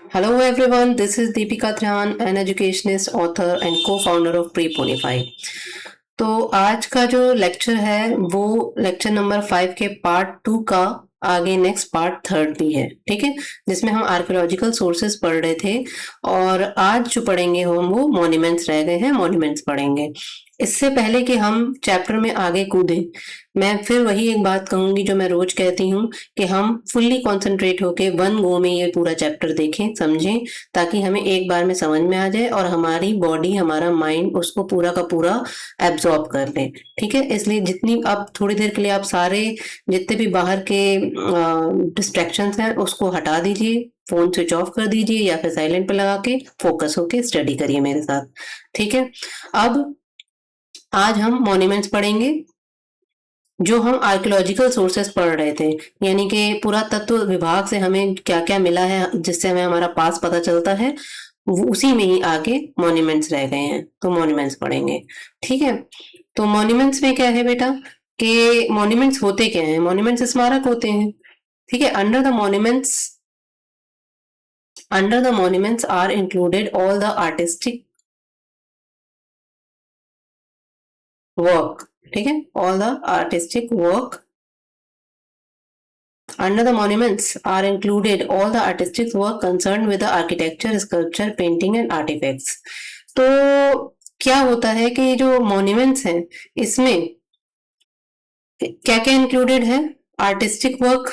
Hello everyone, this is Deepika Dhyan, an educationist, author and co-founder of Preponify। तो आज का जो lecture है वो लेक्चर नंबर 5 के पार्ट 2 का आगे नेक्स्ट पार्ट 3 भी है, ठीक है, जिसमें हम आर्कियोलॉजिकल सोर्सेस पढ़ रहे थे और आज जो पढ़ेंगे हम वो मॉन्यूमेंट्स रह गए हैं, मॉन्यूमेंट्स पढ़ेंगे। इससे पहले कि हम चैप्टर में आगे कूदें, मैं फिर वही एक बात कहूंगी जो मैं रोज कहती हूँ कि हम फुल्ली कॉन्सेंट्रेट होके वन गो में ये पूरा चैप्टर देखें, समझें, ताकि हमें एक बार में समझ में आ जाए और हमारी बॉडी, हमारा माइंड उसको पूरा का पूरा एब्जॉर्ब कर ले। ठीक है, इसलिए जितनी अब थोड़ी देर के लिए आप सारे जितने भी बाहर के डिस्ट्रैक्शंस हैं उसको हटा दीजिए, फोन स्विच ऑफ कर दीजिए या फिर साइलेंट पे लगा के फोकस होके स्टडी करिए मेरे साथ। ठीक है, अब आज हम मॉन्यूमेंट्स पढ़ेंगे जो हम आर्कियोलॉजिकल सोर्सेस पढ़ रहे थे, यानी कि पुरातत्व विभाग से हमें क्या क्या मिला है जिससे हमें हमारा पास पता चलता है, उसी में ही आगे मॉन्यूमेंट्स रह गए हैं, तो मॉन्यूमेंट्स पढ़ेंगे। ठीक है, तो मॉन्यूमेंट्स में क्या है बेटा कि मॉन्यूमेंट्स होते क्या हैं? मॉन्यूमेंट्स स्मारक होते हैं। ठीक है, under the monuments are included all the artistic work. ठीक है, all the artistic work under the monuments are included all the artistic work concerned with the architecture, sculpture, painting and artifacts। तो क्या होता है कि जो मॉन्यूमेंट्स हैं इसमें क्या क्या इंक्लूडेड है? आर्टिस्टिक वर्क,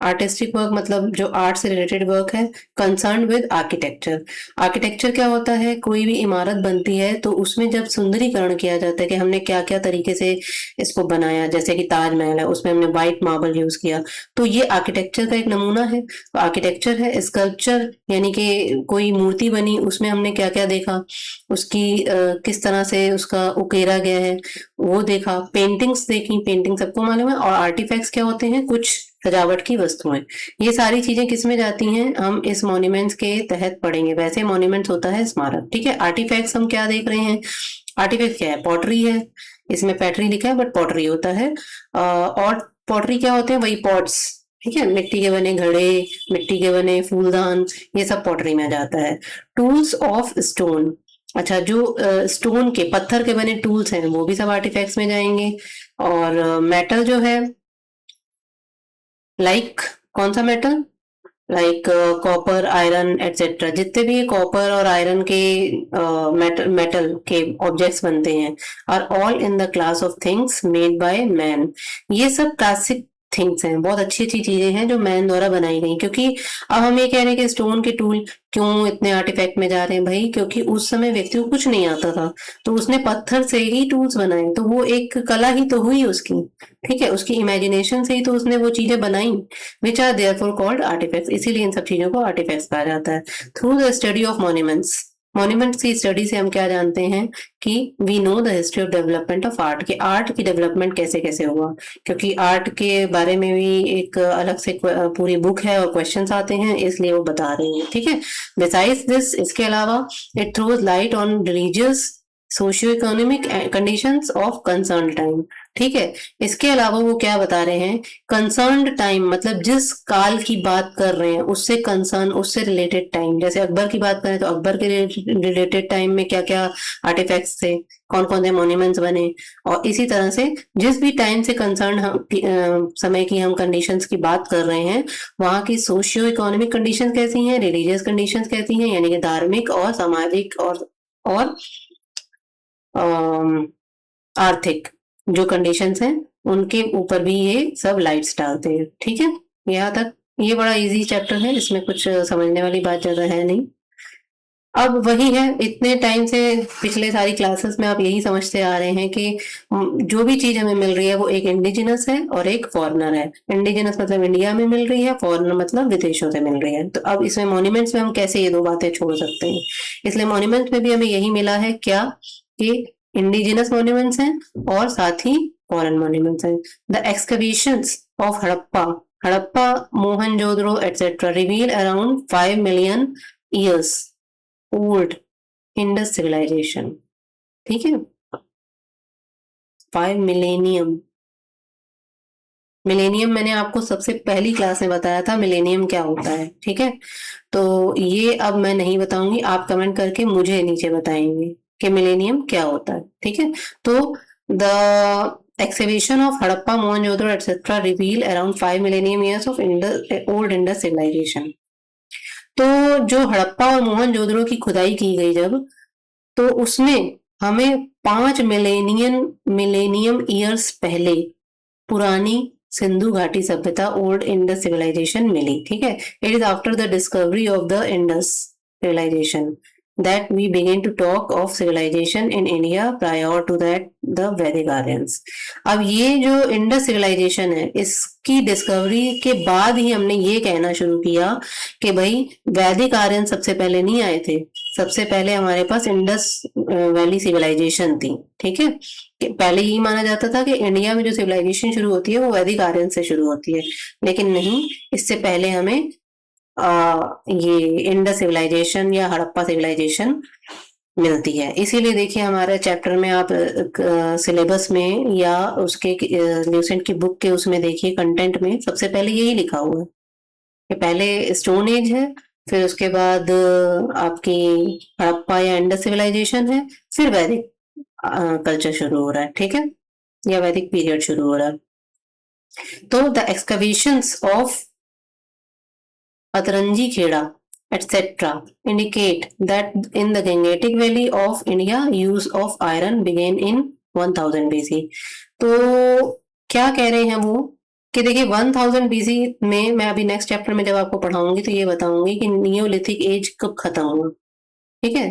आर्टिस्टिक वर्क मतलब जो आर्ट से रिलेटेड वर्क है, कंसर्न विद आर्किटेक्चर। आर्किटेक्चर क्या होता है? कोई भी इमारत बनती है तो उसमें जब सुंदरीकरण किया जाता है कि हमने क्या क्या तरीके से इसको बनाया, जैसे कि ताजमहल है उसमें हमने व्हाइट मार्बल यूज किया, तो ये आर्किटेक्चर का एक नमूना है। तो आर्किटेक्चर है। स्कल्पचर यानी कि कोई मूर्ति बनी उसमें हमने क्या क्या देखा, उसकी किस तरह से उसका उकेरा गया है वो देखा। पेंटिंग्स देखी, पेंटिंग सबको मालूम है। और आर्टिफैक्ट्स क्या होते हैं? कुछ सजावट की वस्तुएं। ये सारी चीजें किसमें जाती हैं? हम इस मॉन्यूमेंट्स के तहत पढ़ेंगे। वैसे मॉन्यूमेंट्स होता है स्मारक। ठीक है, आर्टिफैक्ट्स हम क्या देख रहे हैं? आर्टिफैक्ट क्या है? पॉटरी है, इसमें पैटरी लिखा है बट पॉटरी होता है। और पॉटरी क्या होते हैं? वही पॉट्स। ठीक है, मिट्टी के बने घड़े, मिट्टी के बने फूलदान, ये सब पॉटरी में जाता है। टूल्स ऑफ स्टोन, अच्छा जो स्टोन के, पत्थर के बने टूल्स हैं वो भी सब आर्टिफैक्ट्स में जाएंगे। और मेटल जो है, लाइक कौन सा metal? Like copper, iron etcetera, जितने भी कॉपर और आयरन के मेटल के ऑब्जेक्ट्स बनते हैं, और all in the class of things made by man. ये सब क्लासिक थिंग्स हैं, बहुत अच्छी अच्छी चीजें हैं जो मैन द्वारा बनाई गई। क्योंकि अब हम ये कह रहे हैं कि स्टोन के टूल क्यों इतने आर्टिफैक्ट में जा रहे हैं भाई? क्योंकि उस समय व्यक्ति को कुछ नहीं आता था तो उसने पत्थर से ही टूल्स बनाए, तो वो एक कला ही तो हुई उसकी। ठीक है, उसकी इमेजिनेशन से ही तो उसने वो चीजें बनाई, which are therefore called artefacts. इसीलिए इन सब चीजों को आर्टिफैक्ट्स कहा जाता है। Through the study of monuments, monuments की स्टडी से हम क्या जानते हैं कि we know the history of development of art, कि आर्ट की डेवलपमेंट कैसे कैसे हुआ। क्योंकि आर्ट के बारे में भी एक अलग से पूरी बुक है और क्वेश्चंस आते हैं, इसलिए वो बता रही हैं। ठीक है, बिसाइड्स दिस, इसके अलावा it throws light on religious socio economic conditions of concern time. ठीक है, इसके अलावा वो क्या बता रहे हैं? कंसर्न्ड टाइम मतलब जिस काल की बात कर रहे हैं उससे कंसर्न, उससे रिलेटेड टाइम। जैसे अकबर की बात करें तो अकबर के रिलेटेड टाइम में क्या क्या आर्टिफैक्ट्स थे, कौन कौन से मॉन्यूमेंट्स बने। और इसी तरह से जिस भी टाइम से कंसर्न समय की हम कंडीशंस की बात कर रहे हैं, वहाँ की सोशियो इकोनॉमिक कंडीशंस कैसी हैं, रिलीजियस कंडीशंस कैसी हैं, यानी कि धार्मिक और सामाजिक और आर्थिक जो कंडीशंस हैं उनके ऊपर भी ये सब लाइट्स डालते हैं। ठीक है, यहाँ तक ये बड़ा इजी चैप्टर है, इसमें कुछ समझने वाली बात ज्यादा है नहीं। अब वही है, इतने टाइम से पिछले सारी क्लासेस में आप यही समझते आ रहे हैं कि जो भी चीज हमें मिल रही है वो एक इंडिजिनस है और एक फॉरेनर है। इंडिजिनस मतलब इंडिया में मिल रही है, फॉरेनर मतलब विदेशों से मिल रही है। तो अब इसमें मॉन्यूमेंट्स में हम कैसे ये दो बातें छोड़ सकते हैं? इसलिए मॉन्यूमेंट्स में भी हमें यही मिला है क्या, कि इंडिजिनस मॉन्यूमेंट्स हैं और साथ ही फॉरेन मॉन्यूमेंट्स हैं। The excavations of Harappa, Harappa, Mohenjodaro etcetera reveal around 5 million years old Indus civilisation. ठीक है, 5 मिलेनियम मिलेनियम मैंने आपको सबसे पहली क्लास में बताया था मिलेनियम क्या होता है, ठीक है। तो ये अब मैं नहीं बताऊंगी, आप कमेंट करके मुझे नीचे बताएंगे कि मिलेनियम क्या होता है, ठीक है। तो the excavation of Harappa, Mohenjo-daro, etc. reveal around 5 millennium years of old Indus civilization. तो जो हड़प्पा और मोहनजोदड़ो की खुदाई की गई जब, तो उसमें हमें 5 मिलेनियम ईयर्स पहले पुरानी सिंधु घाटी सभ्यता ओल्ड इंडस सिविलाइजेशन मिली, ठीक है। It is after the discovery of the Indus civilisation that we begin to talk of civilization in India. Prior to that the Vedic Aryans. अब ये जो इंडस सिविलाइजेशन है इसकी डिस्कवरी के बाद ही हमने ये कहना शुरू किया कि भाई वैदिक आर्यन सबसे पहले नहीं आए थे, सबसे पहले हमारे पास इंडस वैली सिविलाइजेशन थी, ठीक है। पहले यही माना जाता था कि इंडिया में जो सिविलाइजेशन शुरू होती है वो वैदिक आर्यन से शुरू होती है, लेकिन नहीं, इससे पहले हमें ये इंडस सिविलाइजेशन या हड़प्पा सिविलाइजेशन मिलती है। इसीलिए देखिए हमारे चैप्टर में आप सिलेबस में या उसके ल्यूसेंट की बुक के उसमें देखिए कंटेंट में सबसे पहले यही लिखा हुआ है कि पहले स्टोन एज है, फिर उसके बाद आपकी हड़प्पा या इंडस सिविलाइजेशन है, फिर वैदिक कल्चर शुरू हो रहा है, ठीक है, या वैदिक पीरियड शुरू हो रहा है। तो the excavations of Atranji Khera etc. indicate that in the Gangetic Valley of India, use of iron began in 1000 BC. तो क्या कह रहे हैं वो कि देखिए 1000 BC में, मैं अभी नेक्स्ट चैप्टर में जब आपको पढ़ाऊंगी तो ये बताऊंगी कि नियोलिथिक एज कब खत्म हुआ, ठीक है।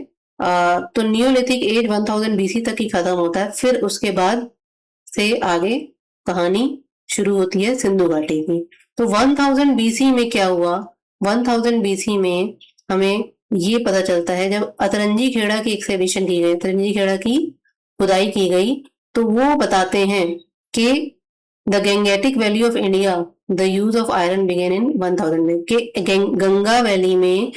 तो नियोलिथिक एज 1000 BC तक ही खत्म होता है, फिर उसके बाद से आगे कहानी शुरू होती है सिंधु घाटी की। तो 1000 BC में क्या हुआ, 1000 BC में हमें ये पता चलता है जब अतरंजी खेड़ा की एक्सकवेशन की गई, अतरंजी खेड़ा की खुदाई की गई, तो वो बताते हैं कि the Gangetic valley of India the use of iron began in 1000 में, कि गंगा वैली में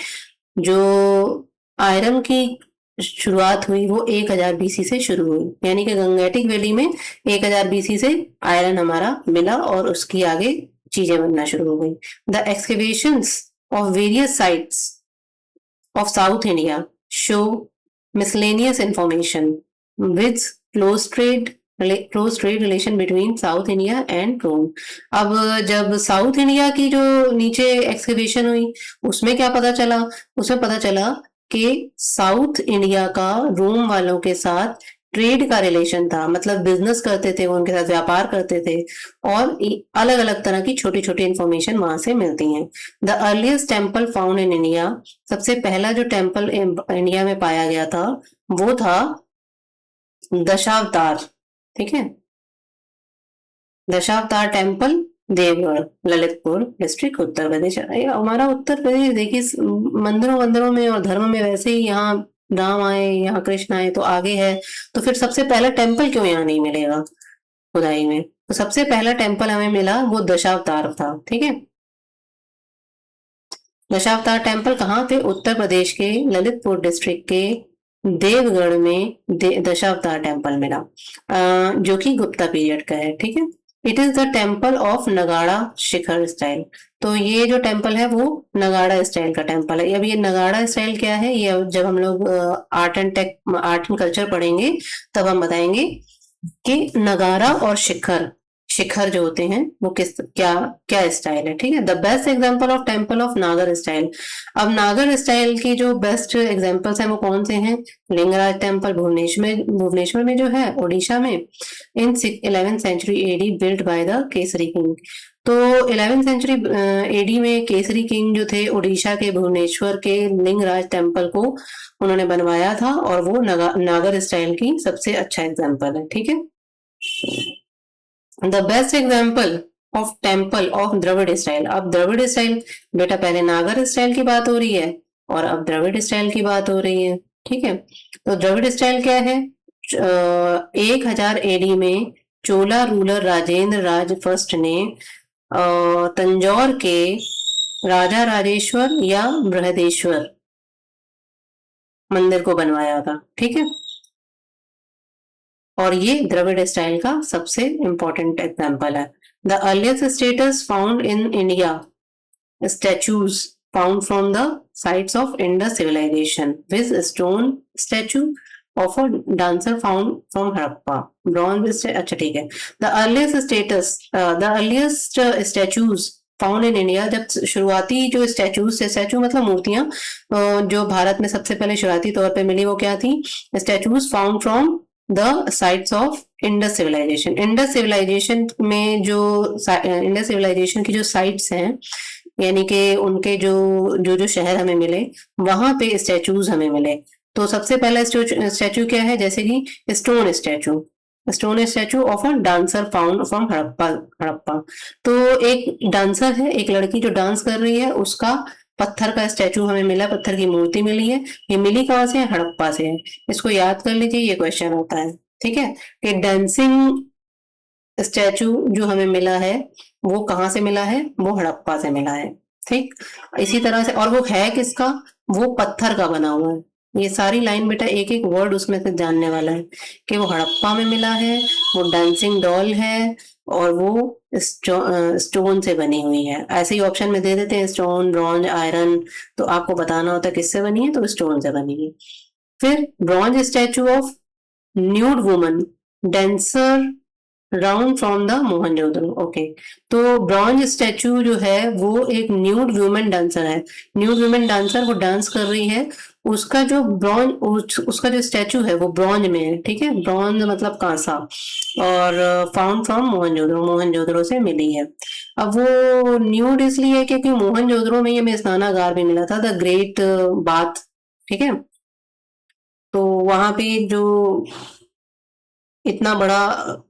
जो आयरन की शुरुआत हुई वो 1000 BC से शुरू हुई, यानी कि गंगेटिक वैली में 1000 BC से आयरन हमारा मिला और उसकी आगे चीजें बनना शुरू हो गई। The excavations of various sites of South India show miscellaneous information with close trade relation between South India and Rome. अब जब साउथ इंडिया की जो नीचे एक्सकवेशन हुई उसमें क्या पता चला, उसमें पता चला कि साउथ इंडिया का रोम वालों के साथ ट्रेड का रिलेशन था, मतलब बिजनेस करते थे, वो उनके साथ व्यापार करते थे और अलग अलग तरह की छोटी छोटी इंफॉर्मेशन वहां से मिलती हैं। The earliest temple found in India, सबसे पहला जो टेम्पल इंडिया में पाया गया था वो था दशावतार, ठीक है, दशावतार टेम्पल, देवगढ़, ललितपुर डिस्ट्रिक्ट, उत्तर प्रदेश। हमारा उत्तर प्रदेश देखिए मंदिरों मंदिरों में और धर्म में वैसे ही यहाँ राम आए, यहाँ कृष्ण आए तो आगे है, तो फिर सबसे पहला टेम्पल क्यों यहाँ नहीं मिलेगा खुदाई में। तो सबसे पहला टेम्पल हमें मिला वो दशावतार था, ठीक है। दशावतार टेम्पल कहाँ थे, उत्तर प्रदेश के ललितपुर डिस्ट्रिक्ट के देवगढ़ में दशावतार टेम्पल मिला, जो कि गुप्ता पीरियड का है, ठीक है। It is the temple of नगाड़ा शिखर स्टाइल, तो ये जो टेम्पल है वो नगाड़ा स्टाइल का टेम्पल है। अब ये नगाड़ा स्टाइल क्या है, ये जब हम लोग आर्ट एंड कल्चर पढ़ेंगे तब हम बताएंगे कि नगाड़ा और शिखर शिखर जो होते हैं वो किस क्या क्या स्टाइल है, ठीक है। The best example of temple of नागर स्टाइल, अब नागर स्टाइल की जो बेस्ट एग्जांपल्स हैं वो कौन से हैं, लिंगराज टेम्पल भुवनेश्वर में जो है उड़ीसा में, in 11th century AD built by the Kesari king. तो 11th सेंचुरी एडी में केसरी किंग जो थे उड़ीसा के भुवनेश्वर के लिंगराज टेम्पल को उन्होंने बनवाया था और वो नागर स्टाइल की सबसे अच्छा एग्जाम्पल है, ठीक है। The best example of temple of Dravida style, अब द्रविड़ स्टाइल, बेटा पहले नागर स्टाइल की बात हो रही है और अब द्रविड़ स्टाइल की बात हो रही है, ठीक है। तो द्रविड़ स्टाइल क्या है, 1000 एडी में चोला रूलर राजेंद्र राज फर्स्ट ने तंजौर के राजा राजेश्वर या बृहदेश्वर मंदिर को बनवाया था, ठीक है। और ये द्रविड़ स्टाइल का सबसे इंपॉर्टेंट एग्जाम्पल है। The earliest status found in India, statues found from the sites of Indus civilization, with a stone statue of a dancer found from Harappa. Bronze अच्छा ठीक है. The earliest status, the earliest statues found in India, जब शुरुआती जो statues थे, statue मतलब मूर्तियां जो भारत में सबसे पहले शुरुआती तौर पे मिली, वो क्या थी? Statues found from the sites of Indus civilisation. Indus civilisation में जो इंडस सिविलाइजेशन की जो साइट्स हैं, यानी कि उनके जो जो जो शहर हमें मिले, वहां पे स्टैचूज हमें मिले. तो सबसे पहला स्टैचू क्या है? जैसे कि stone statue of a dancer found from Harappa. तो एक डांसर है, एक लड़की जो डांस कर रही है, उसका पत्थर का स्टैचू हमें मिला, पत्थर की मूर्ति मिली है. ये मिली कहाँ से है? हड़प्पा से है. इसको याद कर लीजिए, ये क्वेश्चन होता है. ठीक है, कि डांसिंग स्टैचू जो हमें मिला है वो कहाँ से मिला है? वो हड़प्पा से मिला है. ठीक, इसी तरह से, और वो है किसका? वो पत्थर का बना हुआ है. ये सारी लाइन बेटा एक एक वर्ड उसमें से जानने वाला है कि वो हड़प्पा में मिला है, वो डांसिंग डॉल है, और वो स्टोन से बनी हुई है. ऐसे ही ऑप्शन में दे देते हैं स्टोन, ब्रॉन्ज, आयरन. तो आपको बताना होता है किससे बनी है, तो स्टोन से बनी है. फिर bronze statue of nude woman dancer round from the Mohenjodaro. Okay, तो ब्रॉन्ज स्टैचू जो है वो एक न्यूड वुमेन डांसर है. न्यूड वुमेन डांसर, वो डांस कर रही है, उसका जो उसका जो स्टैचू है वो ब्रॉन्ज में है. ठीक है, ब्रॉन्ज मतलब कांसा, और फाउंड फ्रॉम मोहनजोदड़ो से मिली है. अब वो न्यूड इसलिए है क्योंकि मोहनजोदड़ो में ये स्नानागार भी मिला था, द ग्रेट बाथ. ठीक है, तो वहां पे जो इतना बड़ा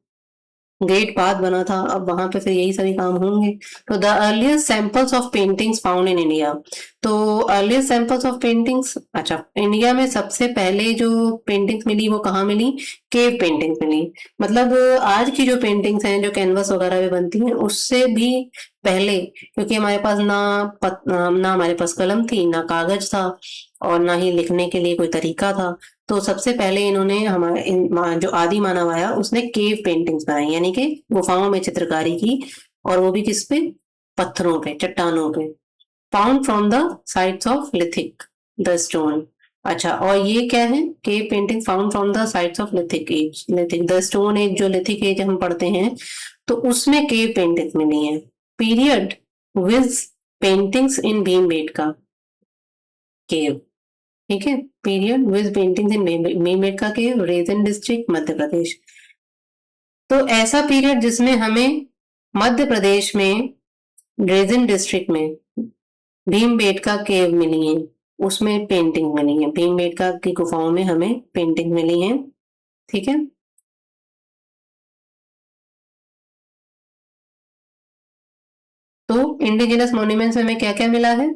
ग्रेट बाथ बना था, अब वहां पे फिर यही सभी काम होंगे. तो the earliest samples of paintings found in India. तो अर्लिएस्ट सैंपल्स ऑफ पेंटिंग्स, अच्छा, इंडिया में सबसे पहले जो पेंटिंग्स मिली वो कहाँ मिली? केव पेंटिंग्स मिली. मतलब आज की जो पेंटिंग्स हैं जो कैनवस वगैरह पे बनती हैं, उससे भी पहले, क्योंकि हमारे पास ना हमारे पास कलम थी, ना कागज था, और ना ही लिखने के लिए कोई तरीका था. तो सबसे पहले इन्होंने जो आदि मानव आया उसने केव पेंटिंग्स बनाई, यानी कि गुफाओं में चित्रकारी की, और वो भी किस पे? पत्थरों पे, चट्टानों पे. Found from the sites of lithic, the stone. अच्छा, और ये क्या है? Cave painting found from the sites of lithic age. Lithic the stone age, जो लिथिक एज हम पढ़ते हैं, तो उसमें केव पेंटिंग्स मिली है. Period with paintings in Bhimbetka cave. ठीक है, period with paintings in Bhimbetka cave, Raisen district, Madhya Pradesh. तो ऐसा पीरियड जिसमें हमें मध्य प्रदेश में रेजन डिस्ट्रिक्ट में भीमबेटका केव मिली है, उसमें पेंटिंग मिली है. भीमबेटका की गुफाओं में हमें पेंटिंग मिली है. ठीक है, तो इंडिजिनस मॉन्यूमेंट्स में हमें क्या क्या मिला है?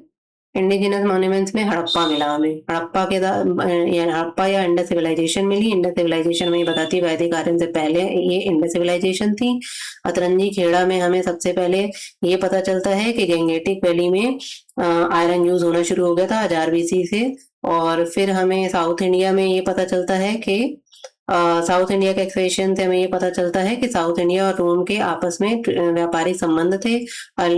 इंडिजिनस मॉन्यूमेंट्स में हड़प्पा मिला हमें. हड़प्पा या इंडस सिविलाइजेशन मिली. इंडस सिविलाइजेशन में ये बताती है वैदिक आर्यन से पहले ये इंडस सिविलाइजेशन थी. अतरंजी खेड़ा में हमें सबसे पहले ये पता चलता है कि गंगेटिक वैली में आयरन यूज होना शुरू हो गया था 1000 BC से. और फिर हमें साउथ इंडिया में ये पता चलता है कि साउथ इंडिया के एक्सप्लोरेशन से हमें ये पता चलता है कि साउथ इंडिया और रोम के आपस में व्यापारिक संबंध थे.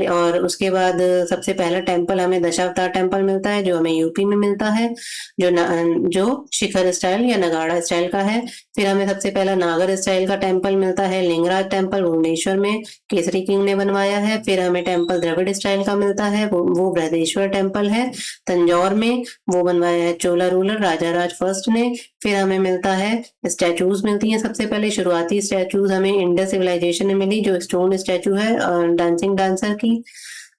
और उसके बाद सबसे पहला टेम्पल हमें दशावतार टेम्पल मिलता है, जो हमें यूपी में मिलता है, जो शिखर स्टाइल या नगाड़ा स्टाइल का है. फिर हमें सबसे पहला नागर स्टाइल का टेम्पल मिलता है, लिंगराज टेम्पल भुवनेश्वर में, केसरी किंग ने बनवाया है. फिर हमें टेम्पल द्रविड़ स्टाइल का मिलता है, वो बृहदेश्वर टेम्पल है तंजौर में, वो बनवाया है चोला रूलर राजा राज फर्स्ट ने. फिर हमें मिलता है स्टैचूज मिलती हैं. सबसे पहले शुरुआती स्टैचूज हमें इंडस सिविलाइजेशन में मिली, जो स्टोन स्टैचू है डांसिंग डांसर की,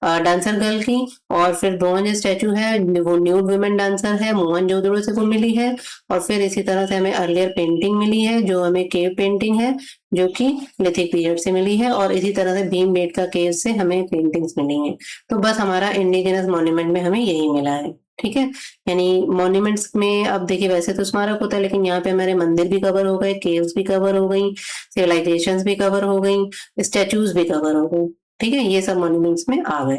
डांसर गर्ल की. और फिर ब्रॉन्ज स्टैचू है, वो न्यूड वुमेन डांसर है, मोहनजोदड़ो से वो मिली है. और फिर इसी तरह से हमें अर्लियर पेंटिंग मिली है, जो हमें केव पेंटिंग है, जो कि लिथिक पीरियड से मिली है. और इसी तरह से भीमबेटका केव से हमें पेंटिंग्स मिली हैं. तो बस हमारा इंडिजिनस मॉन्यूमेंट में हमें यही मिला है. ठीक है, यानी मॉन्यूमेंट्स में अब देखिए वैसे तो स्मारक होता है, लेकिन यहाँ पे हमारे मंदिर भी कवर हो गए, केव्स भी कवर हो गई, सिविलाइजेशंस भी कवर हो गई, स्टैचूज भी कवर हो गई. ठीक है, ये सब मॉन्यूमेंट्स में आ गए.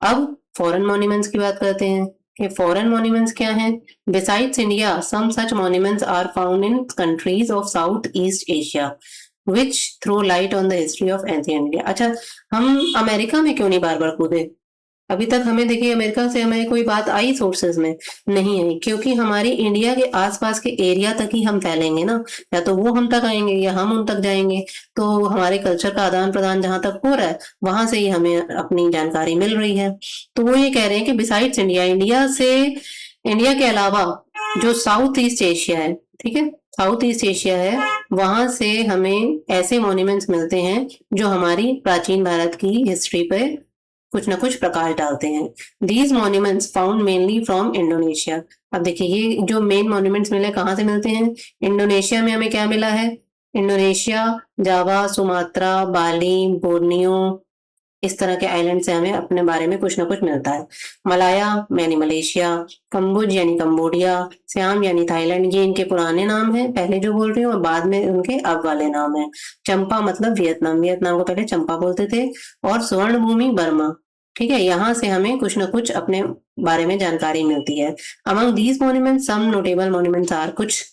अब फॉरेन मॉन्यूमेंट्स की बात करते हैं कि फॉरेन मॉन्यूमेंट्स क्या हैं. Besides India some such monuments are found in countries of South East Asia. which throw light on the history of ancient India। अच्छा, हम अमेरिका में क्यों नहीं बार बार कूदे? अभी तक हमें देखिए अमेरिका से हमें कोई बात आई सोर्सेज में? नहीं आई, क्योंकि हमारी इंडिया के आसपास के एरिया तक ही हम फैलेंगे ना, या तो वो हम तक आएंगे या हम उन तक जाएंगे। तो हमारे कल्चर का आदान प्रदान जहां तक हो रहा है वहां से ही हमें अपनी जानकारी मिल रही है। तो वो ये कह रहे हैं कि बिसाइड्स इंडिया, इंडिया के अलावा जो साउथ ईस्ट एशिया है, ठीक है, साउथ ईस्ट एशिया है, वहां से हमें ऐसे मॉन्यूमेंट्स मिलते हैं जो हमारी प्राचीन भारत की हिस्ट्री पे कुछ ना कुछ प्रकाश डालते हैं। These monuments found mainly from Indonesia. अब देखिए ये जो मेन मॉन्यूमेंट्स मिले कहाँ से मिलते हैं? इंडोनेशिया में हमें क्या मिला है? इंडोनेशिया, जावा, सुमात्रा, बाली, बोर्नियो, इस तरह के आइलैंड से हमें अपने बारे में कुछ ना कुछ मिलता है। मलाया यानी मलेशिया, कम्बोज यानी कम्बोडिया, श्याम यानी थाईलैंड, ये इनके पुराने नाम हैं पहले जो बोल रही हूँ, और बाद में उनके अब वाले नाम हैं। चंपा मतलब वियतनाम, वियतनाम को पहले चंपा बोलते थे। और स्वर्ण भूमि बर्मा, ठीक है, यहाँ से हमें कुछ ना कुछ अपने बारे में जानकारी मिलती है। Among these monuments some notable monuments are, कुछ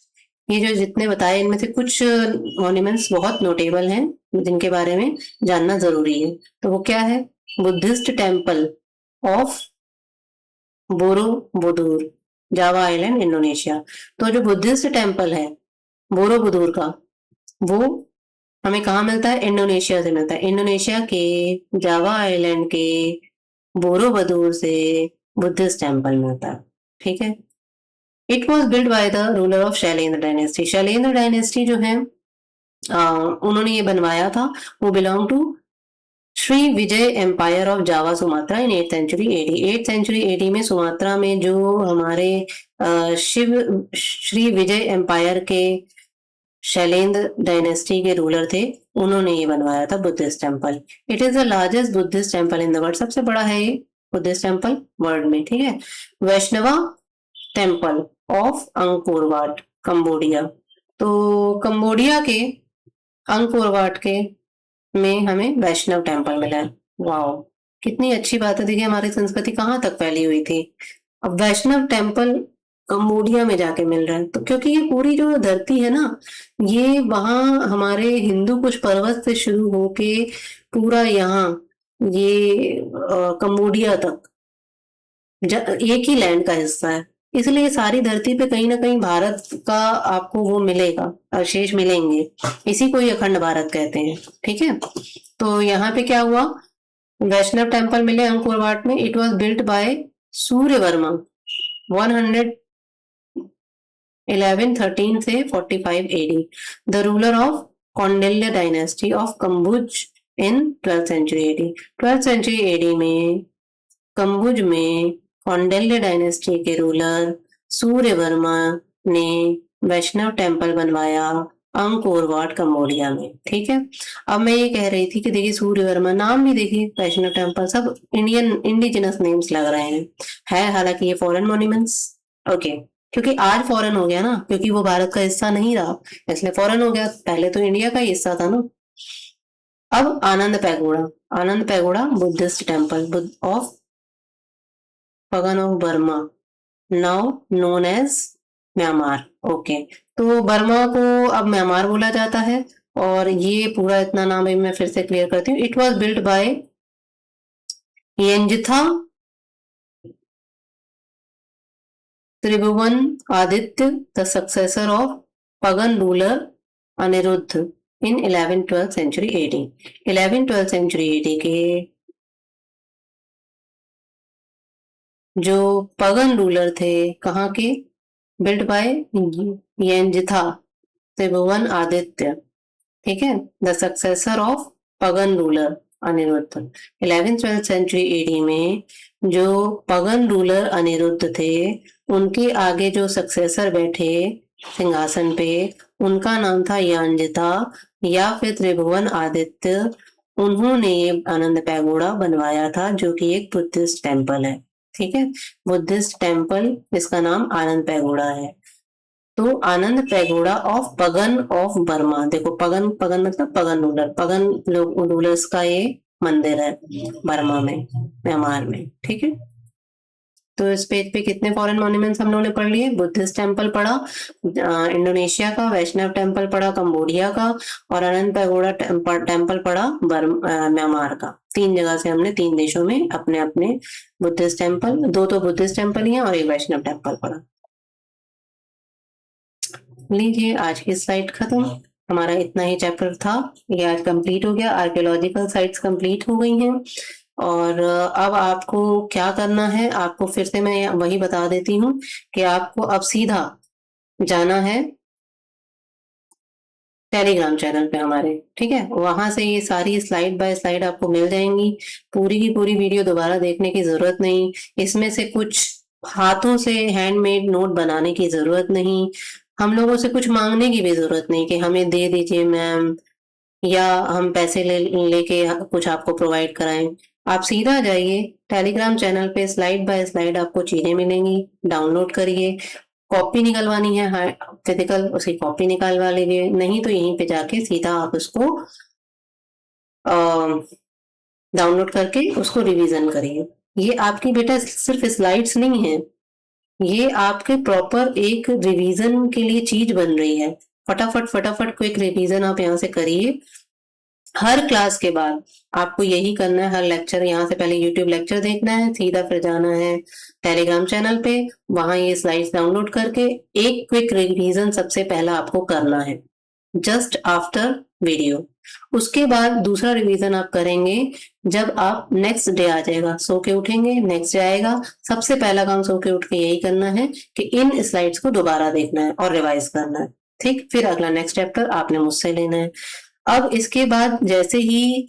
ये जो जितने बताए इनमें से कुछ मॉन्यूमेंट्स बहुत नोटेबल हैं जिनके बारे में जानना जरूरी है। तो वो क्या है? Buddhist temple of Borobudur, Java island, Indonesia. तो जो बुद्धिस्ट टेम्पल है बोरोबुदुर का, वो हमें कहाँ मिलता है? इंडोनेशिया से मिलता है। इंडोनेशिया के जावा आइलैंड के बोरोबुदुर से बुद्धिस्ट टेम्पल मिलता है, ठीक है। It was build by the ruler of Shailendra dynasty. Shailendra dynasty जो है उन्होंने ये बनवाया था। वो belong to Srivijaya empire of Java Sumatra in 8th century AD. 8th century AD में सुमात्रा में जो हमारे शिव श्री विजय एम्पायर के शैलेंद्र डायनेस्टी के रूलर थे, उन्होंने ये बनवाया था Buddhist temple. It is the largest Buddhist temple in the world, सबसे बड़ा है ये बुद्धिस्ट टेम्पल वर्ल्ड में, ठीक है। Vaishnava temple of Angkor Wat, Cambodia. तो कंबोडिया के अंकोर वाट के में हमें वैष्णव टेम्पल मिला है। वाओ, कितनी अच्छी बात है। देखिए हमारी संस्कृति कहाँ तक फैली हुई थी, अब वैष्णव टेम्पल कंबोडिया में जाके मिल रहा है। तो क्योंकि ये पूरी जो धरती है ना, ये वहाँ हमारे हिंदू कुश पर्वत से शुरू होके पूरा यहाँ ये कंबोडिया तक एक ही लैंड का हिस्सा है, इसलिए सारी धरती पे कहीं ना कहीं भारत का आपको वो मिलेगा, अवशेष मिलेंगे। इसी को ही अखंड भारत कहते हैं, ठीक है। तो यहाँ पे क्या हुआ? वैष्णव टेम्पल मिले अंकोर वाट में। It was built by Suryavarma 1113 से 45 AD, the ruler of Kaundinya dynasty of Kambuja in 12th century AD. 12th century AD में कम्बुज में कौंडिल्य डायनेस्टी के रूलर सूर्यवर्मा ने वैष्णव टेम्पल बनवाया अंकोर वाट कंबोडिया में, ठीक है। अब मैं ये कह रही थी कि देखिए सूर्यवर्मा नाम भी देखिए, वैष्णव टेम्पल, सब इंडियन इंडिजिनस नेम्स लग रहे हैं हालांकि ये फॉरेन मॉन्यूमेंट्स, ओके। क्योंकि आज फॉरेन हो गया ना, क्योंकि वो भारत का हिस्सा नहीं रहा, इसलिए फॉरेन हो गया। पहले तो इंडिया का ही हिस्सा था ना। अब Ananda pagoda Buddhist temple of Pagan of Burma, now known as Myanmar, okay. तो बर्मा को अब म्यांमार बोला जाता है, और ये पूरा इतना नाम मैं फिर से क्लियर करती हूँ। It was built by Kyanzittha Tribhuvan Aditya, the successor of Pagan ruler Aniruddha in 11th-12th century AD. 11th-12th century AD के जो पगन रूलर थे, कहाँ के? Build by Kyanzittha Tribhuvan Aditya, ठीक है, the successor of Pagan ruler Aniruddha. 11th-12th century AD में जो पगन रूलर अनिरुद्ध थे, उनके आगे जो सक्सेसर बैठे सिंहासन पे, उनका नाम था यंजथा या फिर त्रिभुवन आदित्य। उन्होंने आनंद पैगोड़ा बनवाया था, जो कि एक बुद्धिस्ट टेम्पल है, ठीक है। बुद्धिस्ट टेम्पल, इसका नाम आनंद पैगोड़ा है। तो आनंद pagoda of Pagan of Burma, देखो पगन पगन मतलब पगन रूलर, पगन रूलर्स का ये मंदिर है बर्मा में, म्यांमार में, ठीक है। तो इस पेज पे कितने फॉरेन मॉन्यूमेंट्स हम लोगों ने पढ़ लिए? बुद्धिस्ट टेम्पल पढ़ा, इंडोनेशिया का, वैष्णव टेम्पल पढ़ा कंबोडिया का, और अनंत पैगोडा टेम्पल पढ़ा म्यांमार का। 3 जगह से हमने 3 देशों में अपने अपने बुद्धिस्ट टेम्पल, 2 तो बुद्धिस्ट टेम्पल ही हैं और 1 वैष्णव टेम्पल पढ़ा। लीजिए आज की स्लाइड खत्म। हमारा इतना ही चैप्टर था, ये आज कंप्लीट हो गया। आर्कियोलॉजिकल साइट्स कंप्लीट हो गई हैं। और अब आपको क्या करना है, आपको फिर से मैं वही बता देती हूँ कि आपको अब सीधा जाना है टेलीग्राम चैनल पे हमारे, ठीक है? वहां से ये सारी स्लाइड बाय स्लाइड आपको मिल जाएंगी। पूरी की पूरी वीडियो दोबारा देखने की जरूरत नहीं। इसमें से कुछ हाथों से हैंडमेड नोट बनाने की जरूरत नहीं। हम लोगों से कुछ मांगने की भी जरूरत नहीं कि हमें दे दीजिए मैम, या हम पैसे लेके कुछ आपको प्रोवाइड कराएं। आप सीधा जाइए टेलीग्राम चैनल पे, स्लाइड बाय स्लाइड आपको चीजें मिलेंगी, डाउनलोड करिए। कॉपी निकलवानी है फिजिकल, उसकी कॉपी निकलवा लीजिए, नहीं तो यहीं पे जाके सीधा आप उसको डाउनलोड करके उसको रिवीजन करिए। ये आपकी बेटा सिर्फ स्लाइड्स नहीं है, ये आपके प्रॉपर एक रिवीजन के लिए चीज बन रही है। फटाफट फटाफट क्विक रिवीजन आप यहाँ से करिए। हर क्लास के बाद आपको यही करना है, हर लेक्चर, यहाँ से पहले यूट्यूब लेक्चर देखना है, सीधा फिर जाना है टेलीग्राम चैनल पे, वहां ये स्लाइड्स डाउनलोड करके एक क्विक रिवीजन सबसे पहला आपको करना है, जस्ट आफ्टर वीडियो। उसके बाद दूसरा रिवीजन आप करेंगे जब आप नेक्स्ट डे आ जाएगा, सो के उठेंगे, नेक्स्ट डे आएगा, सबसे पहला काम सो के उठ के यही करना है कि इन स्लाइड्स को दोबारा देखना है और रिवाइज करना है। ठीक, फिर अगला नेक्स्ट चैप्टर आपने मुझसे लेना है। अब इसके बाद जैसे ही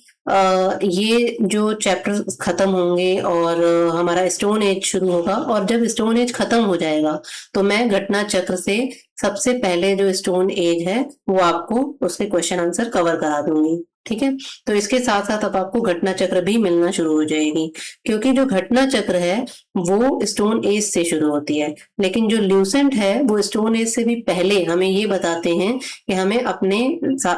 ये जो चैप्टर खत्म होंगे और हमारा स्टोन एज शुरू होगा, और जब स्टोन एज खत्म हो जाएगा तो मैं घटना चक्र से सबसे पहले जो स्टोन एज है वो आपको उसके क्वेश्चन आंसर कवर करा दूंगी। ठीक है, तो इसके साथ साथ अब आपको घटना चक्र भी मिलना शुरू हो जाएगी, क्योंकि जो घटना चक्र है वो स्टोन एज से शुरू होती है, लेकिन जो ल्यूसेंट है वो स्टोन एज से भी पहले हमें ये बताते हैं कि हमें अपने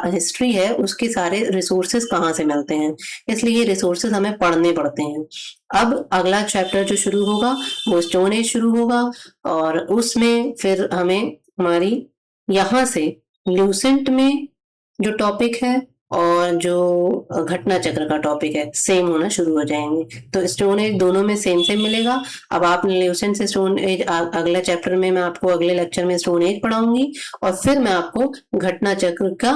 हिस्ट्री है उसके सारे रिसोर्सेस कहाँ से मिलते हैं, इसलिए ये रिसोर्सेस हमें पढ़ने पड़ते हैं। अब अगला चैप्टर जो शुरू होगा वो स्टोन एज शुरू होगा, और उसमें फिर हमें हमारी यहाँ से ल्यूसेंट में जो टॉपिक है और जो घटना चक्र का टॉपिक है सेम होना शुरू हो जाएंगे। तो स्टोन एज दोनों में सेम सेम मिलेगा। अब आप ल्यूसेंट से स्टोन एज अगले चैप्टर में मैं आपको अगले लेक्चर में स्टोन एज पढ़ाऊंगी, और फिर मैं आपको घटना चक्र का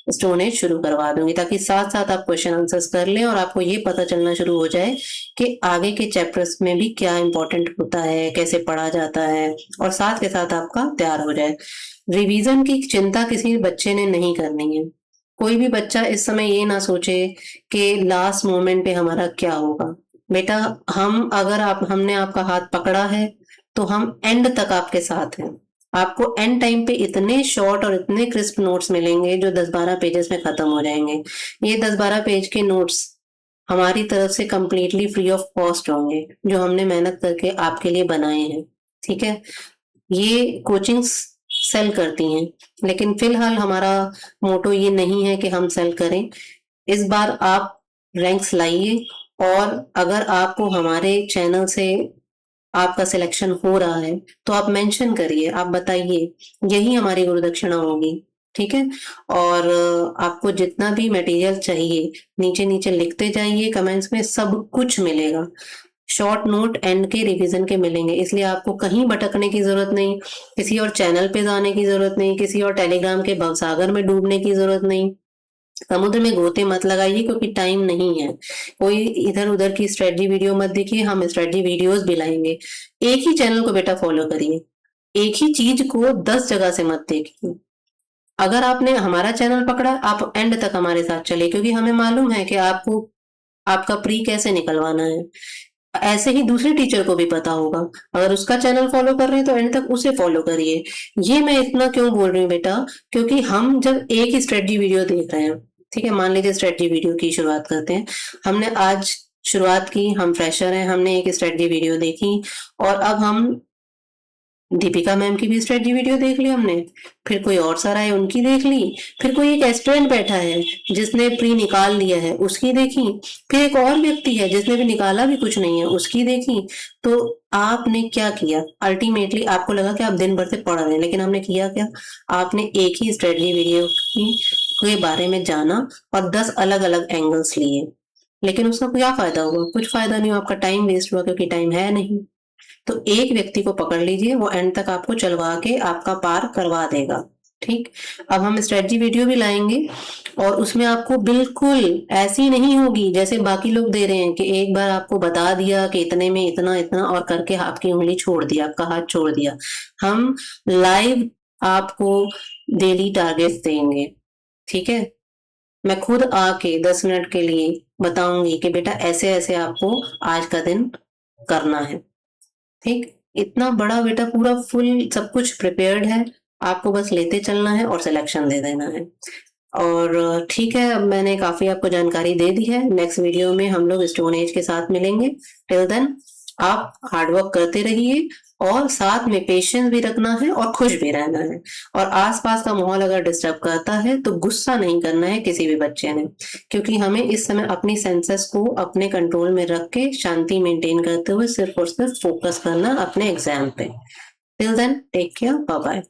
स्टोन एज शुरू करवा दूंगी, ताकि साथ साथ आप क्वेश्चन आंसर्स कर लें और आपको ये पता चलना शुरू हो जाए कि आगे के चैप्टर्स में भी क्या इंपॉर्टेंट होता है, कैसे पढ़ा जाता है, और साथ के साथ आपका तैयार हो जाए। रिवीजन की चिंता किसी बच्चे ने नहीं करनी है। कोई भी बच्चा इस समय ये ना सोचे कि लास्ट मोमेंट पे हमारा क्या होगा। बेटा, हम अगर हमने आपका हाथ पकड़ा है तो हम एंड तक आपके साथ हैं। आपको एंड टाइम पे इतने शॉर्ट और इतने क्रिस्प नोट्स मिलेंगे जो 10-12 पेजेस में खत्म हो जाएंगे। ये 10-12 पेज के नोट्स हमारी तरफ से कंप्लीटली फ्री ऑफ कॉस्ट होंगे, जो हमने मेहनत करके आपके लिए बनाए हैं। ठीक है, ये कोचिंग्स सेल करती हैं, लेकिन फिलहाल हमारा मोटो ये नहीं है कि हम सेल करें। इस बार आप रैंक्स लाइए, और अगर आपको हमारे चैनल से आपका सिलेक्शन हो रहा है तो आप मेंशन करिए, आप बताइए, यही हमारी गुरुदक्षिणा होगी। ठीक है, और आपको जितना भी मटेरियल चाहिए नीचे नीचे लिखते जाइए कमेंट्स में, सब कुछ मिलेगा। शॉर्ट नोट एंड के रिवीजन के मिलेंगे, इसलिए आपको कहीं भटकने की जरूरत नहीं, किसी और चैनल पे जाने की जरूरत नहीं, किसी और टेलीग्राम के भवसागर में डूबने की जरूरत नहीं, समुद्र में गोते मत लगाइए, क्योंकि टाइम नहीं है। कोई इधर उधर की स्ट्रेटजी वीडियो मत देखिए, हम स्ट्रेटजी वीडियोस भी लाएंगे। एक ही चैनल को बेटा फॉलो करिए, एक ही चीज को 10 जगह से मत देखिए। अगर आपने हमारा चैनल पकड़ा, आप एंड तक हमारे साथ चले, क्योंकि हमें मालूम है कि आपको आपका प्री कैसे निकलवाना है। ऐसे ही दूसरे टीचर को भी पता होगा, अगर उसका चैनल फॉलो कर रहे हैं तो एंड तक उसे फॉलो करिए। ये मैं इतना क्यों बोल रही हूँ बेटा, क्योंकि हम जब एक ही स्ट्रेटजी वीडियो देख रहे हैं, ठीक है, मान लीजिए स्ट्रेटजी वीडियो की शुरुआत करते हैं, हमने आज शुरुआत की, हम फ्रेशर हैं, हमने एक स्ट्रेटजी वीडियो देखी, और अब हम दीपिका मैम की भी स्ट्रेटजी वीडियो देख ली हमने, फिर कोई और सर आए उनकी देख ली, फिर कोई एक एस्पिरेंट बैठा है जिसने प्री निकाल लिया है उसकी देखी, फिर एक और व्यक्ति है जिसने भी निकाला भी कुछ नहीं है उसकी देखी। तो आपने क्या किया? अल्टीमेटली आपको लगा कि आप दिन भर से पढ़ रहे हैं, लेकिन हमने किया क्या? आपने एक ही स्ट्रेटजी वीडियो के बारे में जाना और 10 अलग अलग एंगल्स लिए, लेकिन उसका क्या फायदा हुआ? कुछ फायदा नहीं हुआ, आपका टाइम वेस्ट हुआ, क्योंकि टाइम है नहीं। तो एक व्यक्ति को पकड़ लीजिए, वो एंड तक आपको चलवा के आपका पार करवा देगा। ठीक, अब हम स्ट्रेटजी वीडियो भी लाएंगे और उसमें आपको बिल्कुल ऐसी नहीं होगी जैसे बाकी लोग दे रहे हैं कि एक बार आपको बता दिया कि इतने में इतना इतना और करके आपकी उंगली छोड़ दिया, आपका हाथ छोड़ दिया। हम लाइव आपको डेली टारगेट्स देंगे। ठीक है, मैं खुद आके 10 मिनट के लिए बताऊंगी कि बेटा ऐसे ऐसे आपको आज का दिन करना है। ठीक, इतना बड़ा बेटा पूरा फुल सब कुछ प्रिपेयर्ड है, आपको बस लेते चलना है और सिलेक्शन दे देना है। और ठीक है, अब मैंने काफी आपको जानकारी दे दी है। नेक्स्ट वीडियो में हम लोग स्टोन एज के साथ मिलेंगे। टिल देन आप हार्डवर्क करते रहिए और साथ में पेशेंस भी रखना है और खुश भी रहना है। और आसपास का माहौल अगर डिस्टर्ब करता है तो गुस्सा नहीं करना है किसी भी बच्चे ने, क्योंकि हमें इस समय अपनी सेंसेस को अपने कंट्रोल में रख के शांति मेंटेन करते हुए सिर्फ और सिर्फ फोकस करना अपने एग्जाम पे। Till then take care, bye bye.